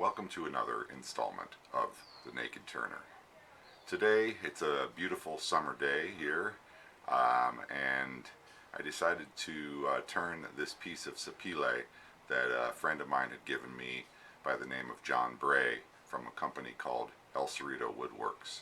welcome to another installment of The Naked Turner. Today it's a beautiful summer day here, and I decided to turn this piece of Sapele that a friend of mine had given me by the name of John Bray from a company called El Cerrito Woodworks.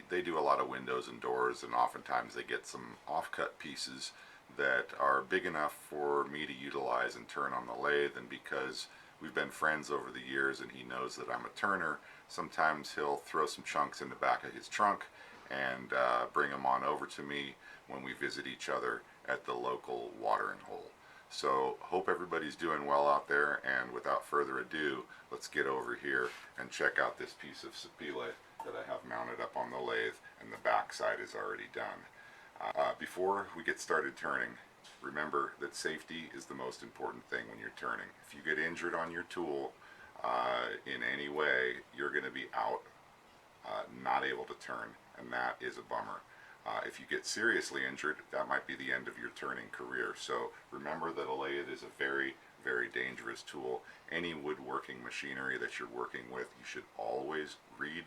They do a lot of windows and doors, and oftentimes they get some off-cut pieces that are big enough for me to utilize and turn on the lathe. And because we've been friends over the years and he knows that I'm a turner, sometimes he'll throw some chunks in the back of his trunk and bring them on over to me when we visit each other at the local watering hole. So hope everybody's doing well out there, and without further ado, let's get over here and check out this piece of Sapele that I have mounted up on the lathe, and the back side is already done. Before we get started turning, remember that safety is the most important thing when you're turning. If you get injured on your tool in any way, you're going to be out, not able to turn, and that is a bummer. If you get seriously injured, that might be the end of your turning career. So remember that a lathe is a very, very dangerous tool. Any woodworking machinery that you're working with, you should always read,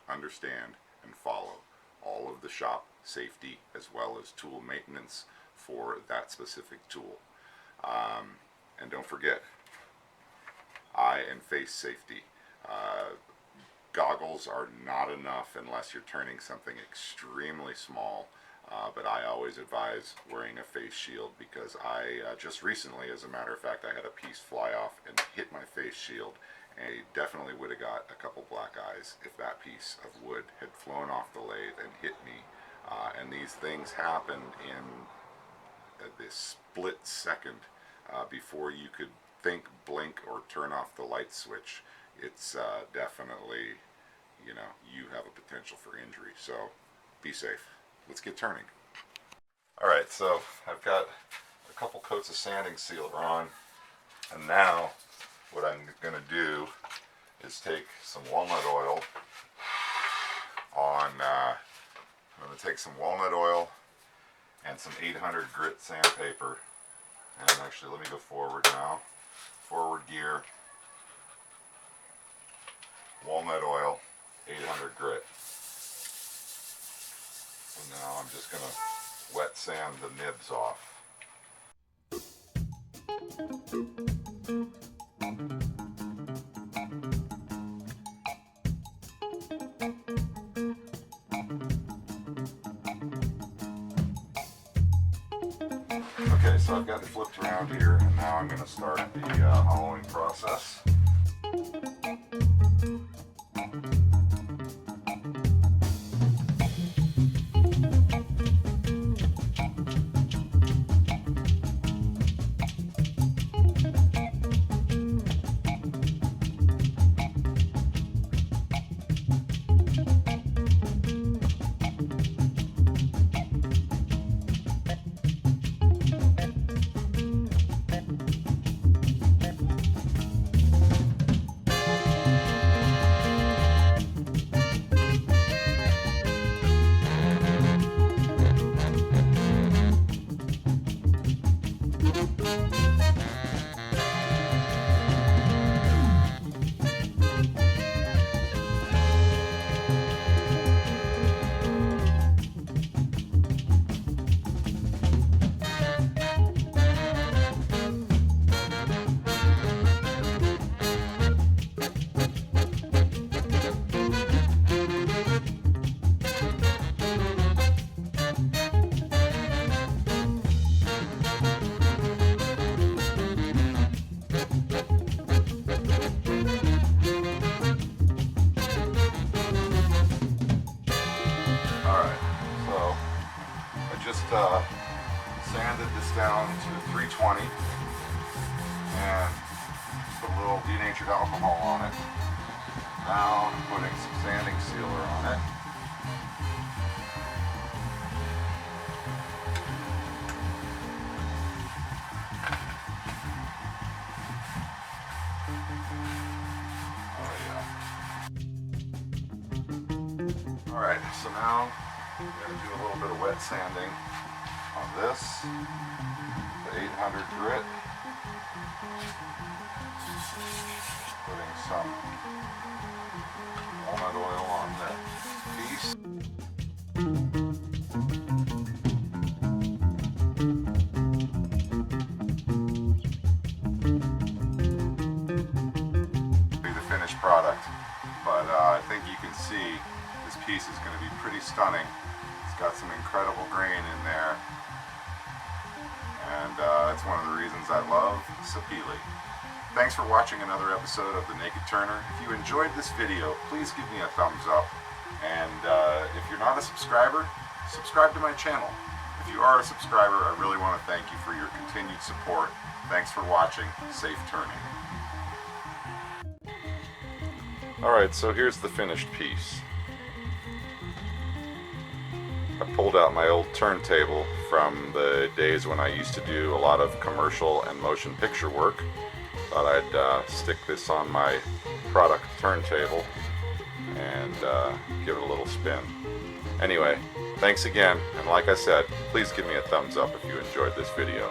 understand, and follow all of the shop safety as well as tool maintenance for that specific tool. And don't forget, eye and face safety. Goggles are not enough unless you're turning something extremely small, but I always advise wearing a face shield, because I just recently, as a matter of fact, I had a piece fly off and hit my face shield, and I definitely would have got a couple black eyes if that piece of wood had flown off the lathe and hit me. And these things happen in this split second before you could think, blink, or turn off the light switch. It's definitely, you have a potential for injury. So be safe. Let's get turning. Alright, so I've got a couple coats of sanding sealer on, and now what I'm going to do is take some walnut oil I'm going to take some walnut oil and some 800 grit sandpaper, and actually let me go forward now. Forward gear, walnut oil, 800 grit. So now I'm just going to wet sand the nibs off. Okay, so I've got it flipped around here, and now I'm going to start the hollowing process. Sanded this down to 320 and put a little denatured alcohol on it. Now I'm putting some sanding sealer on it. Oh yeah. Alright, so now I'm going to do a little bit of wet sanding on this, the 800 grit. Putting some walnut oil on the piece. The finished product, but I think you can see this piece is going to be pretty stunning. It's got some incredible grain in there, and that's one of the reasons I love Sapele. Thanks for watching another episode of The Naked Turner. If you enjoyed this video, please give me a thumbs up. And if you're not a subscriber, subscribe to my channel. If you are a subscriber, I really want to thank you for your continued support. Thanks for watching. Safe turning. Alright, so here's the finished piece. I pulled out my old turntable from the days when I used to do a lot of commercial and motion picture work. Thought I'd stick this on my product turntable and give it a little spin. Anyway, thanks again, and like I said, please give me a thumbs up if you enjoyed this video.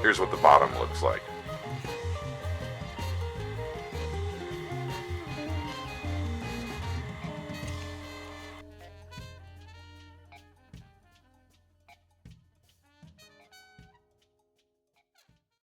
Here's what the bottom looks like.